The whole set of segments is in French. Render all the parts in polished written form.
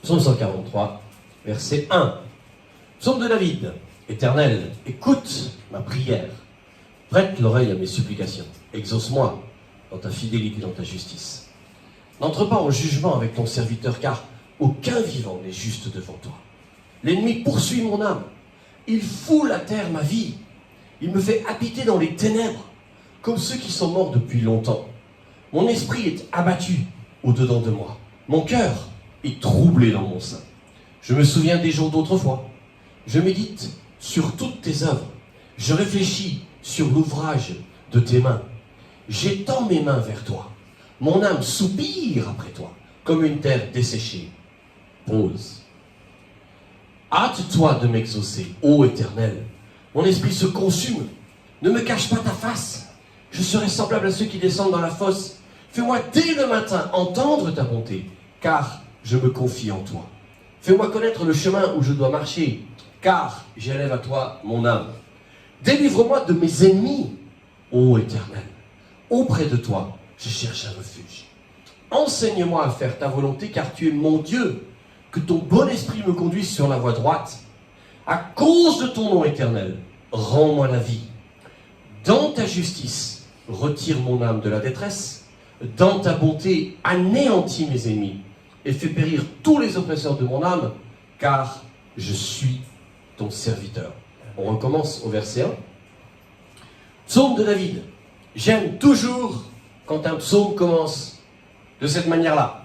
Psaume 143, verset 1. Psaume de David. Éternel, écoute ma prière. Prête l'oreille à mes supplications. Exauce-moi dans ta fidélité, dans ta justice. N'entre pas en jugement avec ton serviteur, car aucun vivant n'est juste devant toi. L'ennemi poursuit mon âme. Il foule à terre ma vie. Il me fait habiter dans les ténèbres, comme ceux qui sont morts depuis longtemps. Mon esprit est abattu au-dedans de moi. Mon cœur est troublé dans mon sein. Je me souviens des jours d'autrefois. Je médite sur toutes tes œuvres. Je réfléchis sur l'ouvrage de tes mains. J'étends mes mains vers toi. Mon âme soupire après toi, comme une terre desséchée. Pause. Hâte-toi de m'exaucer, ô Éternel. Mon esprit se consume. Ne me cache pas ta face. Je serai semblable à ceux qui descendent dans la fosse. Fais-moi dès le matin entendre ta bonté, car je me confie en toi. Fais-moi connaître le chemin où je dois marcher, car j'élève à toi mon âme. Délivre-moi de mes ennemis, ô Éternel. Auprès de toi, je cherche un refuge. Enseigne-moi à faire ta volonté, car tu es mon Dieu. Que ton bon esprit me conduise sur la voie droite. À cause de ton nom éternel, rends-moi la vie. Dans ta justice, retire mon âme de la détresse. Dans ta bonté, anéantis mes ennemis et fais périr tous les oppresseurs de mon âme, car je suis ton serviteur. On recommence au verset 1. Psaume de David. J'aime toujours quand un psaume commence de cette manière-là.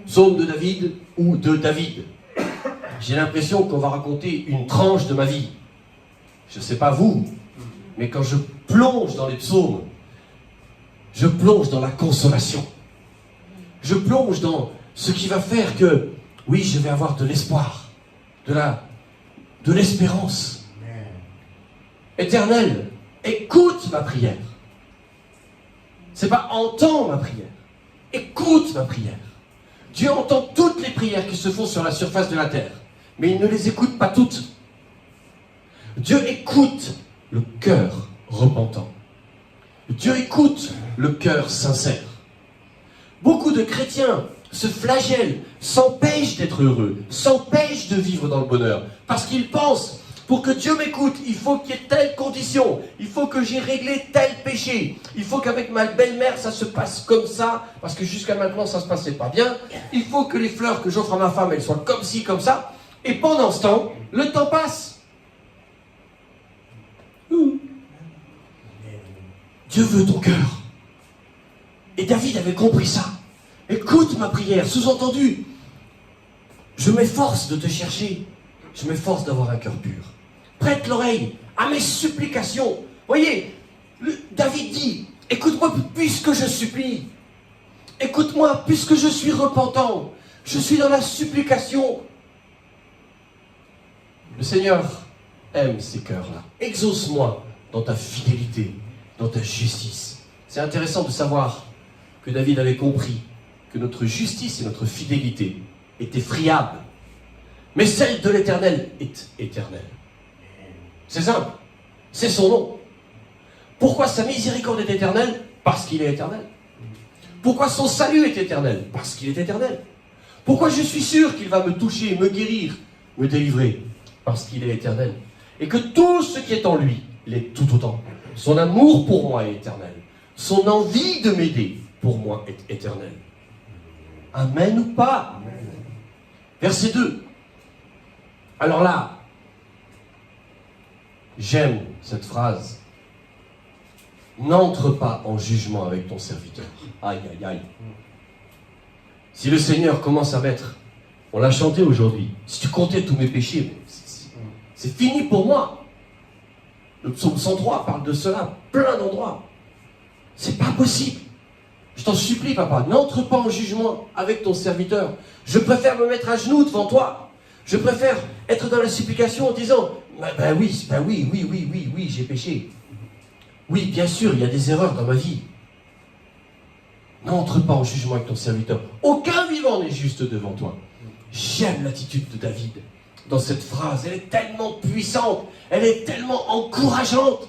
Psaume de David ou de David. J'ai l'impression qu'on va raconter une tranche de ma vie. Je ne sais pas vous, mais quand je plonge dans les psaumes, je plonge dans la consolation. Je plonge dans ce qui va faire que, oui, je vais avoir de l'espoir, de l'espérance. Éternel, écoute ma prière. C'est pas entends ma prière. Écoute ma prière. Dieu entend toutes les prières qui se font sur la surface de la terre, mais il ne les écoute pas toutes. Dieu écoute le cœur repentant. Dieu écoute le cœur sincère. Beaucoup de chrétiens se flagellent, s'empêchent d'être heureux, s'empêchent de vivre dans le bonheur, parce qu'ils pensent, pour que Dieu m'écoute, il faut qu'il y ait telle condition, il faut que j'ai réglé tel péché, il faut qu'avec ma belle-mère ça se passe comme ça, parce que jusqu'à maintenant ça se passait pas bien, il faut que les fleurs que j'offre à ma femme, elles soient comme ci, comme ça, et pendant ce temps, le temps passe. Dieu veut ton cœur. Et David avait compris ça. Écoute ma prière, sous-entendu, je m'efforce de te chercher, je m'efforce d'avoir un cœur pur. Prête l'oreille à mes supplications. Voyez, David dit, écoute-moi puisque je supplie. Écoute-moi puisque je suis repentant. Je suis dans la supplication. Le Seigneur aime ces cœurs-là. Exauce-moi dans ta fidélité, dans ta justice. C'est intéressant de savoir que David avait compris que notre justice et notre fidélité étaient friables. Mais celle de l'Éternel est éternelle. C'est simple. C'est son nom. Pourquoi sa miséricorde est éternelle? Parce qu'il est éternel. Pourquoi son salut est éternel? Parce qu'il est éternel. Pourquoi je suis sûr qu'il va me toucher, me guérir, me délivrer? Parce qu'il est éternel. Et que tout ce qui est en lui l'est tout autant. Son amour pour moi est éternel. Son envie de m'aider pour moi est éternelle. Amen ou pas? Verset 2. Alors là, j'aime cette phrase. N'entre pas en jugement avec ton serviteur. Aïe, aïe, aïe. Si le Seigneur commence à mettre, on l'a chanté aujourd'hui, si tu comptais tous mes péchés, c'est fini pour moi. Le psaume 103 parle de cela, plein d'endroits. C'est pas possible. Je t'en supplie, papa, n'entre pas en jugement avec ton serviteur. Je préfère me mettre à genoux devant toi. Je préfère être dans la supplication en disant, oui, j'ai péché. Oui, bien sûr, il y a des erreurs dans ma vie. N'entre pas en jugement avec ton serviteur. Aucun vivant n'est juste devant toi. J'aime l'attitude de David dans cette phrase. Elle est tellement puissante. Elle est tellement encourageante.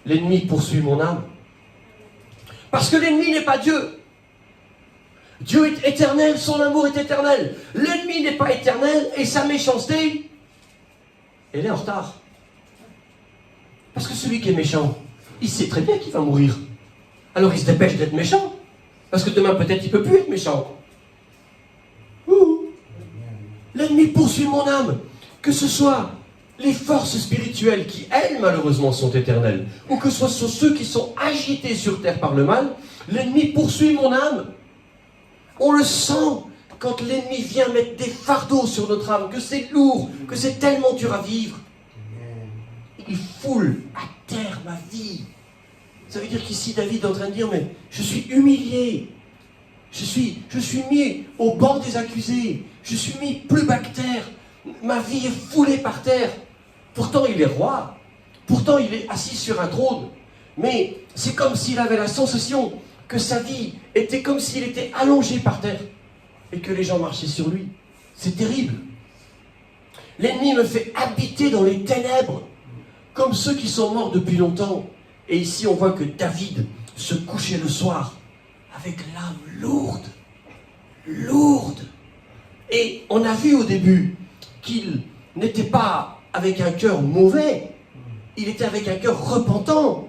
L'ennemi poursuit mon âme. Parce que l'ennemi n'est pas Dieu. Dieu est éternel, son amour est éternel. L'ennemi n'est pas éternel et sa méchanceté, elle est en retard. Parce que celui qui est méchant, il sait très bien qu'il va mourir. Alors il se dépêche d'être méchant. Parce que demain, peut-être, il ne peut plus être méchant. Ouh. L'ennemi poursuit mon âme. Que ce soit les forces spirituelles qui, elles, malheureusement, sont éternelles, ou que ce soit ceux qui sont agités sur terre par le mal, l'ennemi poursuit mon âme. On le sent quand l'ennemi vient mettre des fardeaux sur notre âme, que c'est lourd, que c'est tellement dur à vivre. Il foule à terre ma vie. Ça veut dire qu'ici, David est en train de dire, mais je suis humilié. Je suis mis au banc des accusés. Je suis mis plus bas que terre. Ma vie est foulée par terre. Pourtant, il est roi. Pourtant, il est assis sur un trône. Mais c'est comme s'il avait la sensation que sa vie était comme s'il était allongé par terre. Et que les gens marchaient sur lui. C'est terrible. L'ennemi me fait habiter dans les ténèbres. Comme ceux qui sont morts depuis longtemps. Et ici, on voit que David se couchait le soir avec l'âme lourde. Lourde. Et on a vu au début qu'il n'était pas avec un cœur mauvais. Il était avec un cœur repentant.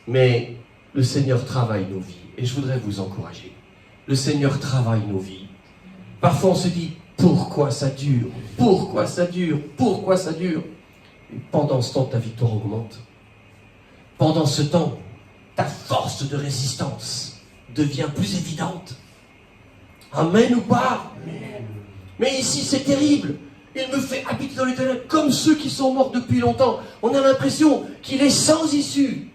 Mais le Seigneur travaille nos vies. Et je voudrais vous encourager. Le Seigneur travaille nos vies. Parfois, on se dit, pourquoi ça dure? Pourquoi ça dure? Pourquoi ça dure? Et pendant ce temps, ta victoire augmente. Pendant ce temps, ta force de résistance devient plus évidente. Amen ou pas? Amen. Mais ici, c'est terrible. Il me fait habiter dans les ténèbres comme ceux qui sont morts depuis longtemps. On a l'impression qu'il est sans issue.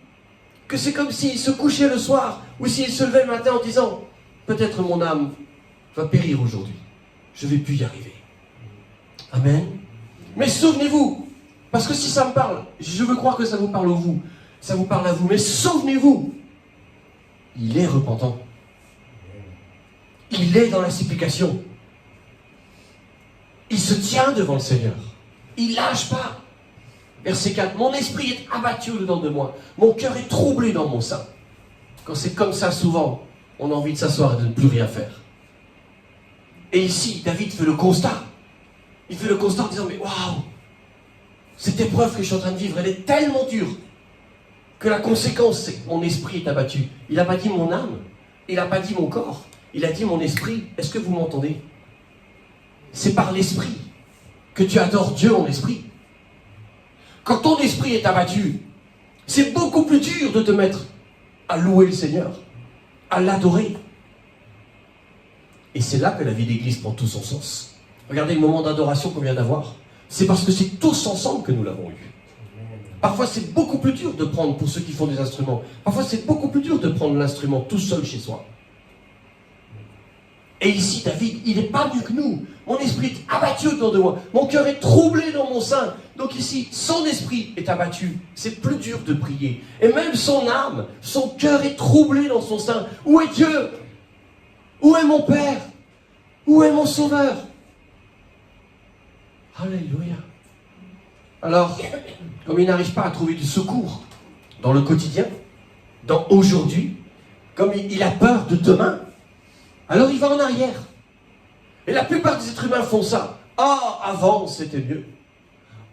Que c'est comme s'il se couchait le soir ou s'il se levait le matin en disant « Peut-être mon âme va périr aujourd'hui. Je ne vais plus y arriver. » Amen. Mais souvenez-vous, parce que si ça me parle, je veux croire que ça vous parle à vous. Ça vous parle à vous. Mais souvenez-vous, il est repentant. Il est dans la supplication. Il se tient devant le Seigneur. Il ne lâche pas. Verset 4. Mon esprit est abattu au-dedans de moi. Mon cœur est troublé dans mon sein. Quand c'est comme ça, souvent, on a envie de s'asseoir et de ne plus rien faire. Et ici, David fait le constat. Il fait le constat en disant, mais waouh, cette épreuve que je suis en train de vivre, elle est tellement dure que la conséquence, c'est que mon esprit est abattu. Il n'a pas dit mon âme. Il n'a pas dit mon corps. Il a dit mon esprit. Est-ce que vous m'entendez? C'est par l'esprit que tu adores Dieu en esprit. Quand ton esprit est abattu, c'est beaucoup plus dur de te mettre à louer le Seigneur, à l'adorer. Et c'est là que la vie d'église prend tout son sens. Regardez le moment d'adoration qu'on vient d'avoir. C'est parce que c'est tous ensemble que nous l'avons eu. Parfois c'est beaucoup plus dur de prendre, pour ceux qui font des instruments, parfois c'est beaucoup plus dur de prendre l'instrument tout seul chez soi. Et ici, David, il n'est pas mieux que nous. Mon esprit est abattu autour de moi. Mon cœur est troublé dans mon sein. Donc ici, son esprit est abattu. C'est plus dur de prier. Et même son âme, son cœur est troublé dans son sein. Où est Dieu? Où est mon Père? Où est mon Sauveur? Alléluia. Alors, comme il n'arrive pas à trouver du secours dans le quotidien, dans aujourd'hui, comme il a peur de demain, alors il va en arrière. Et la plupart des êtres humains font ça. Ah, avant c'était mieux.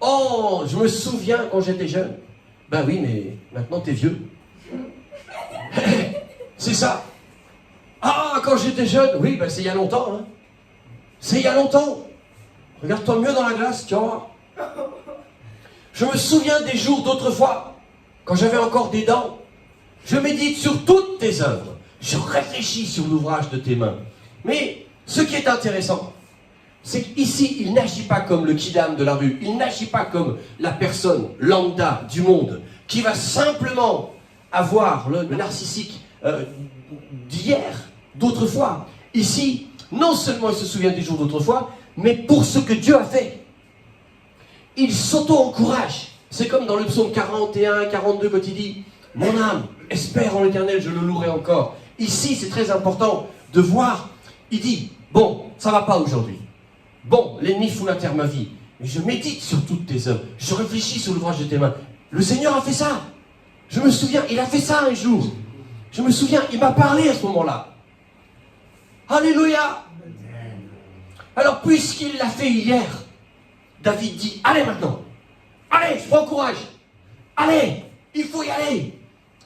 Oh, je me souviens quand j'étais jeune. Ben oui, mais maintenant t'es vieux. C'est ça. Ah, quand j'étais jeune, oui, ben c'est il y a longtemps. Hein. C'est il y a longtemps. Regarde-toi mieux dans la glace, tu vois. Je me souviens des jours d'autrefois, quand j'avais encore des dents. Je médite sur toutes tes œuvres. Je réfléchis sur l'ouvrage de tes mains. Mais ce qui est intéressant, c'est qu'ici, il n'agit pas comme le kidam de la rue. Il n'agit pas comme la personne lambda du monde qui va simplement avoir le narcissique d'hier, d'autrefois. Ici, non seulement il se souvient des jours d'autrefois, mais pour ce que Dieu a fait. Il s'auto-encourage. C'est comme dans le psaume 41, 42, quand il dit « Mon âme espère en l'Éternel, je le louerai encore ». Ici, c'est très important de voir, il dit, bon, ça va pas aujourd'hui. Bon, l'ennemi fout la terre ma vie. Mais je médite sur toutes tes œuvres. Je réfléchis sur l'ouvrage de tes mains. Le Seigneur a fait ça. Je me souviens, il a fait ça un jour. Je me souviens, il m'a parlé à ce moment-là. Alléluia. Alors, puisqu'il l'a fait hier, David dit, allez maintenant, allez, je prends courage, allez, il faut y aller,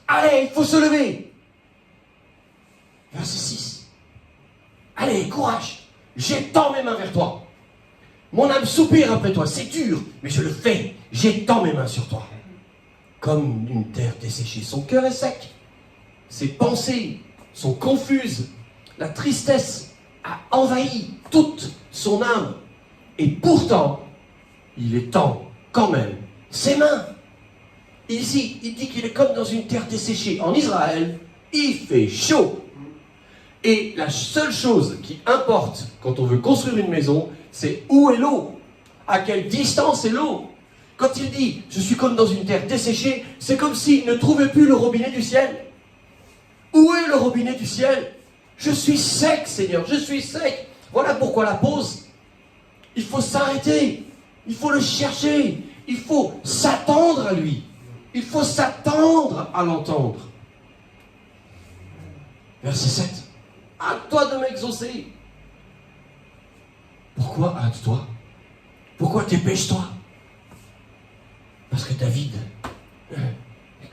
allez, il faut se lever. Verset 6, allez, courage, j'étends mes mains vers toi. Mon âme soupire après toi, c'est dur, mais je le fais, j'étends mes mains sur toi. Comme une terre desséchée, son cœur est sec, ses pensées sont confuses, la tristesse a envahi toute son âme. Et pourtant, il étend quand même ses mains. Ici, il dit qu'il est comme dans une terre desséchée. En Israël, il fait chaud. Et la seule chose qui importe quand on veut construire une maison, c'est où est l'eau? À quelle distance est l'eau? Quand il dit « je suis comme dans une terre desséchée », c'est comme s'il ne trouvait plus le robinet du ciel. Où est le robinet du ciel? Je suis sec, Seigneur, je suis sec. Voilà pourquoi la pause. Il faut s'arrêter, il faut le chercher, il faut s'attendre à lui. Il faut s'attendre à l'entendre. Verset 7. Hâte-toi de m'exaucer. Pourquoi hâte-toi? Pourquoi dépêche-toi? Parce que David,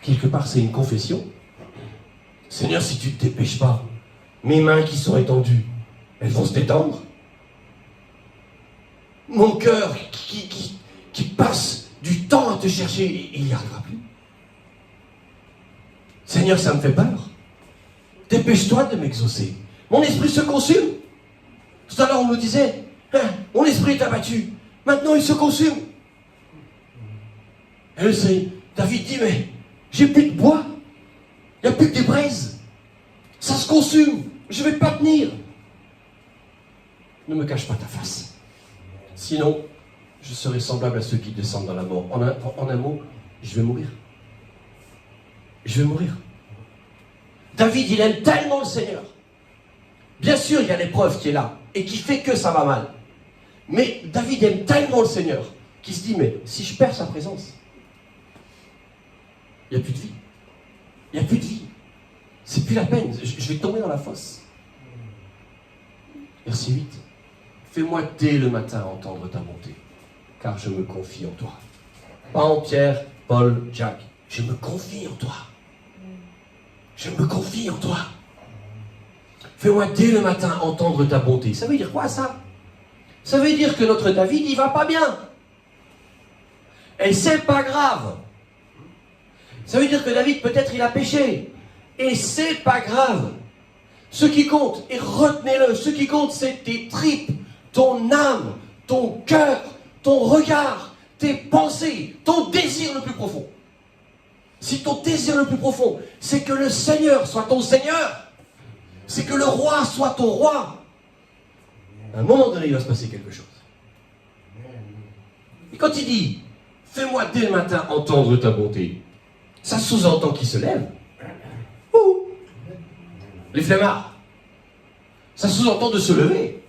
quelque part c'est une confession. Seigneur, si tu ne te dépêches pas, mes mains qui sont étendues, elles vont se détendre. Mon cœur qui passe du temps à te chercher, il n'y arrivera plus. Seigneur, ça me fait peur. Dépêche-toi de m'exaucer. Mon esprit se consume. Tout à l'heure, on nous disait, mon esprit est abattu. Maintenant, il se consume. Et le Seigneur, David dit, mais j'ai plus de bois. Il n'y a plus que des braises. Ça se consume. Je ne vais pas tenir. Ne me cache pas ta face. Sinon, je serai semblable à ceux qui descendent dans la mort. En un mot, je vais mourir. Je vais mourir. David, il aime tellement le Seigneur. Bien sûr, il y a l'épreuve qui est là et qui fait que ça va mal. Mais David aime tellement le Seigneur qu'il se dit, mais si je perds sa présence, il n'y a plus de vie. Il n'y a plus de vie. C'est plus la peine. Je vais tomber dans la fosse. Verset 8. Fais-moi dès le matin entendre ta bonté, car je me confie en toi. Pas en Pierre, Paul, Jacques. Je me confie en toi. Je me confie en toi. Fais-moi dès le matin entendre ta bonté. Ça veut dire quoi ça? Ça veut dire que notre David, il va pas bien. Et c'est pas grave. Ça veut dire que David, peut-être, il a péché. Et c'est pas grave. Ce qui compte, et retenez-le, ce qui compte, c'est tes tripes, ton âme, ton cœur, ton regard, tes pensées, ton désir le plus profond. Si ton désir le plus profond, c'est que le Seigneur soit ton Seigneur, c'est que le roi soit ton roi, à un moment donné, il va se passer quelque chose. Et quand il dit, fais-moi dès le matin entendre ta bonté, ça sous-entend qu'il se lève. Ouh. Les flemmards. Ça sous-entend de se lever.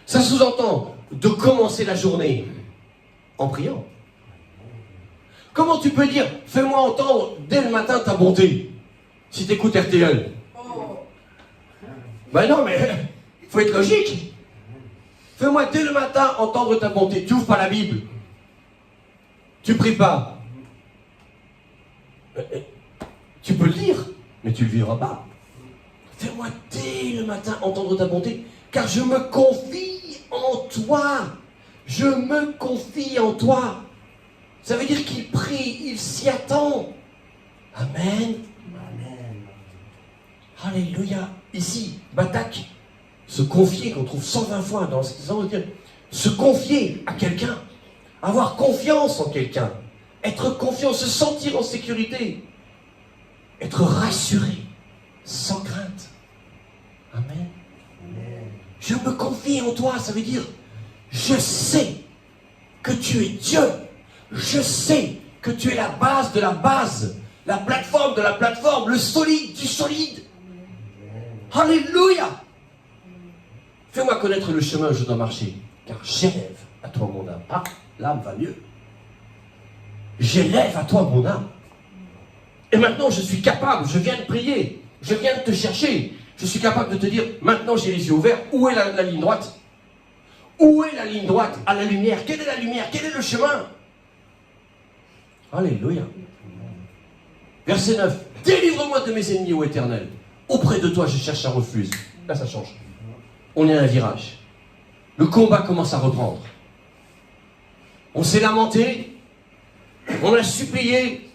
Ça sous-entend de commencer la journée en priant. Comment tu peux dire, fais-moi entendre dès le matin ta bonté, si tu écoutes RTL? Ben non, mais il faut être logique. Fais-moi dès le matin entendre ta bonté. Tu n'ouvres pas la Bible. Tu ne pries pas. Tu peux le lire, mais tu ne le vivras pas. Fais-moi dès le matin entendre ta bonté, car je me confie en toi. Je me confie en toi. Ça veut dire qu'il prie, il s'y attend. Amen. Amen. Alléluia. Ici, Batak, se confier, qu'on trouve 120 fois dans ce sens, se confier à quelqu'un, avoir confiance en quelqu'un, être confiant, se sentir en sécurité, être rassuré, sans crainte. Amen. Amen. Je me confie en toi, ça veut dire, je sais que tu es Dieu. Je sais que tu es la base de la base, la plateforme de la plateforme, le solide du solide. Alléluia. Fais-moi connaître le chemin où je dois marcher, car j'élève à toi mon âme. Ah, l'âme va mieux. J'élève à toi mon âme. Et maintenant je suis capable, je viens de prier, je viens de te chercher. Je suis capable de te dire, maintenant j'ai les yeux ouverts, où est la ligne droite? Où est la ligne droite à la lumière? Quelle est la lumière? Quel est le chemin? Alléluia. Verset 9. Délivre-moi de mes ennemis, ô Éternel. Auprès de toi, je cherche un refuge. Là, ça change. On est à un virage. Le combat commence à reprendre. On s'est lamenté. On a supplié.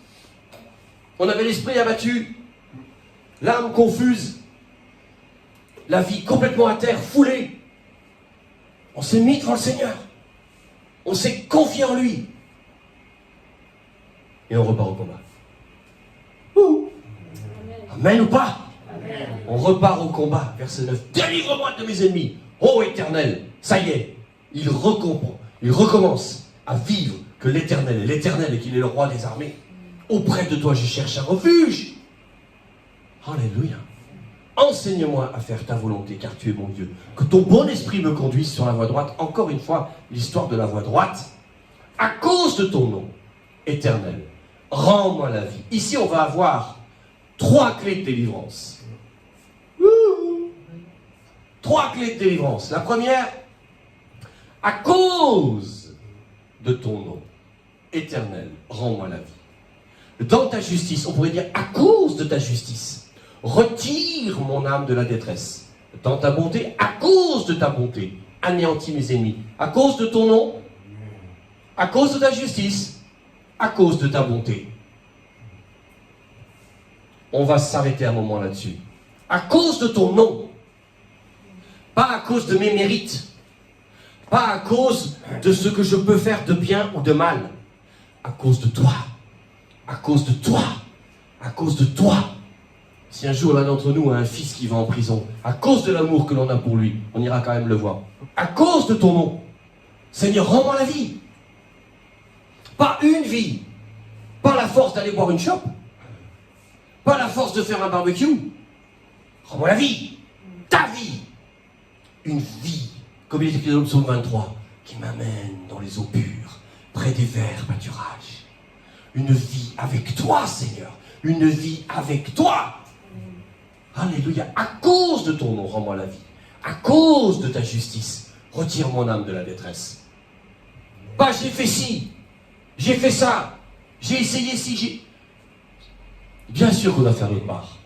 On avait l'esprit abattu. L'âme confuse. La vie complètement à terre, foulée. On s'est mis devant le Seigneur. On s'est confié en lui. Et on repart au combat. Ouh. Amen ou pas? Amen. On repart au combat. Verset 9. Délivre-moi de mes ennemis. Ô Éternel. Ça y est. Il recommence à vivre que l'Éternel est l'Éternel et qu'il est le roi des armées. Auprès de toi, je cherche un refuge. Alléluia. Enseigne-moi à faire ta volonté, car tu es mon Dieu. Que ton bon esprit me conduise sur la voie droite. Encore une fois, l'histoire de la voie droite. À cause de ton nom, Éternel, rends-moi la vie. Ici, on va avoir 3 clés de délivrance. 3 clés de délivrance. La première, à cause de ton nom, Éternel, rends-moi la vie. Dans ta justice, on pourrait dire à cause de ta justice. Retire mon âme de la détresse. Dans ta bonté, à cause de ta bonté, anéantis mes ennemis. À cause de ton nom, à cause de ta justice, à cause de ta bonté. On va s'arrêter un moment là-dessus. À cause de ton nom. Pas à cause de mes mérites. Pas à cause de ce que je peux faire de bien ou de mal. À cause de toi. À cause de toi. À cause de toi. Si un jour l'un d'entre nous a un fils qui va en prison, à cause de l'amour que l'on a pour lui, on ira quand même le voir. À cause de ton nom. Seigneur, rends-moi la vie. Pas une vie. Pas la force d'aller boire une chope. Pas la force de faire un barbecue. Rends-moi la vie. Ta vie. Une vie, comme il est écrit dans le psaume 23, qui m'amène dans les eaux pures, près des verts pâturages. Une vie avec toi, Seigneur. Une vie avec toi. Alléluia. À cause de ton nom, rends-moi la vie. À cause de ta justice, retire mon âme de la détresse. Pas j'ai fait ci, j'ai fait ça, j'ai essayé ci, j'ai... Bien sûr qu'on doit faire notre part.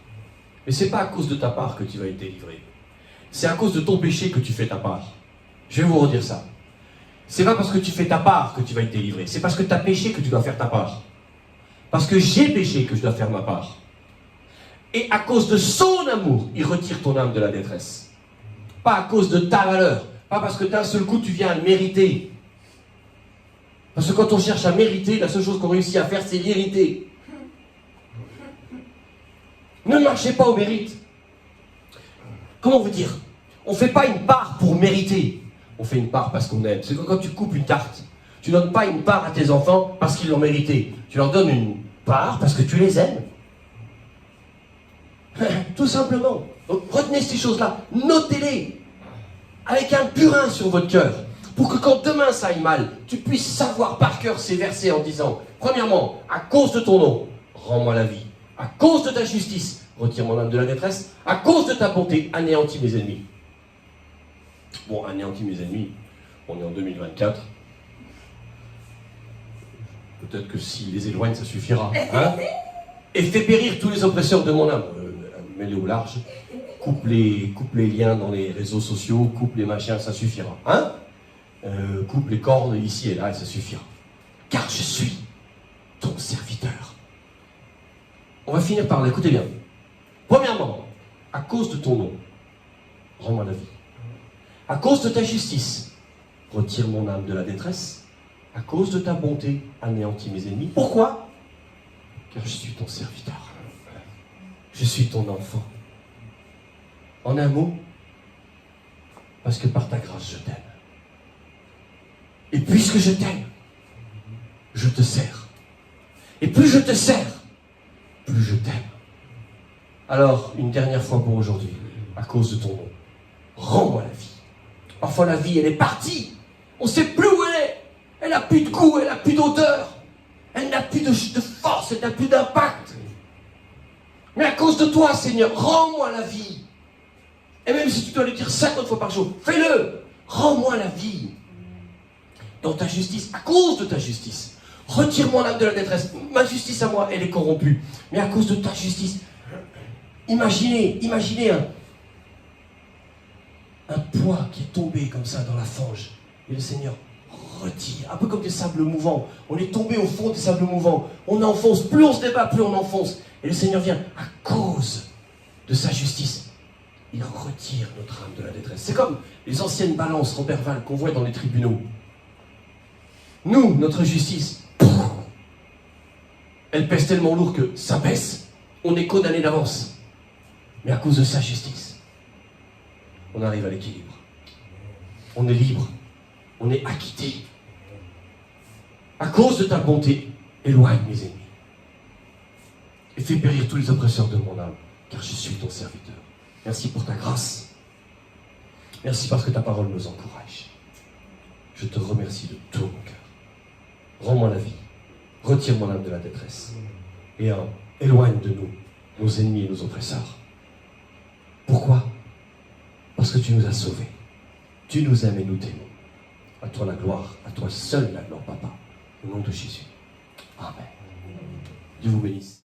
Mais ce n'est pas à cause de ta part que tu vas être délivré. C'est à cause de ton péché que tu fais ta part. Je vais vous redire ça. C'est pas parce que tu fais ta part que tu vas être délivré. C'est parce que tu as péché que tu dois faire ta part. Parce que j'ai péché que je dois faire ma part. Et à cause de son amour, il retire ton âme de la détresse. Pas à cause de ta valeur. Pas parce que d'un seul coup tu viens à le mériter. Parce que quand on cherche à mériter, la seule chose qu'on réussit à faire, c'est l'irriter. Ne marchez pas au mérite. Comment vous dire? On ne fait pas une part pour mériter. On fait une part parce qu'on aime. C'est comme quand tu coupes une tarte. Tu ne donnes pas une part à tes enfants parce qu'ils l'ont mérité. Tu leur donnes une part parce que tu les aimes. Tout simplement. Donc retenez ces choses-là. Notez-les. Avec un burin sur votre cœur. Pour que quand demain ça aille mal, tu puisses savoir par cœur ces versets en disant, premièrement, à cause de ton nom, rends-moi la vie. À cause de ta justice, retire mon âme de la détresse. À cause de ta bonté, anéantis mes ennemis. Bon, anéantis mes ennemis, on est en 2024. Peut-être que s'il les éloigne, ça suffira. Hein? Et fais périr tous les oppresseurs de mon âme. Mets-les au large. Coupe les liens dans les réseaux sociaux, coupe les machins, ça suffira. Hein? Coupe les cordes ici et là, et ça suffira. Car je suis ton serviteur. On va finir par là, écoutez bien. Premièrement, à cause de ton nom, rends-moi la vie. À cause de ta justice, retire mon âme de la détresse. À cause de ta bonté, anéantis mes ennemis. Pourquoi? Car je suis ton serviteur. Je suis ton enfant. En un mot, parce que par ta grâce, je t'aime. Et puisque je t'aime, je te sers. Et plus je te sers, plus je t'aime. Alors, une dernière fois pour aujourd'hui, à cause de ton nom, rends-moi la vie. Parfois la vie, elle est partie. On ne sait plus où elle est. Elle n'a plus de goût, elle n'a plus d'odeur. Elle n'a plus de force, elle n'a plus d'impact. Mais à cause de toi, Seigneur, rends-moi la vie. Et même si tu dois le dire 50 fois par jour, fais-le. Rends-moi la vie dans ta justice, à cause de ta justice. Retire-moi l'âme de la détresse. Ma justice à moi, elle est corrompue. Mais à cause de ta justice, imaginez un poids qui est tombé comme ça dans la fange. Et le Seigneur retire, un peu comme des sables mouvants. On est tombé au fond des sables mouvants. On enfonce, plus on se débat, plus on enfonce. Et le Seigneur vient, à cause de sa justice, il retire notre âme de la détresse. C'est comme les anciennes balances Robert Val qu'on voit dans les tribunaux. Nous, notre justice, elle pèse tellement lourd que ça baisse. On est condamné d'avance. Mais à cause de sa justice, on arrive à l'équilibre. On est libre. On est acquitté. À cause de ta bonté, éloigne mes ennemis. Et fais périr tous les oppresseurs de mon âme, car je suis ton serviteur. Merci pour ta grâce. Merci parce que ta parole nous encourage. Je te remercie de tout mon cœur. Rends-moi la vie. Retire mon âme de la détresse. Et éloigne de nous nos ennemis et nos oppresseurs. Pourquoi? Parce que tu nous as sauvés. Tu nous aimes et nous t'aimons. À toi la gloire, à toi seul la gloire, Papa. Au nom de Jésus. Amen. Dieu vous bénisse.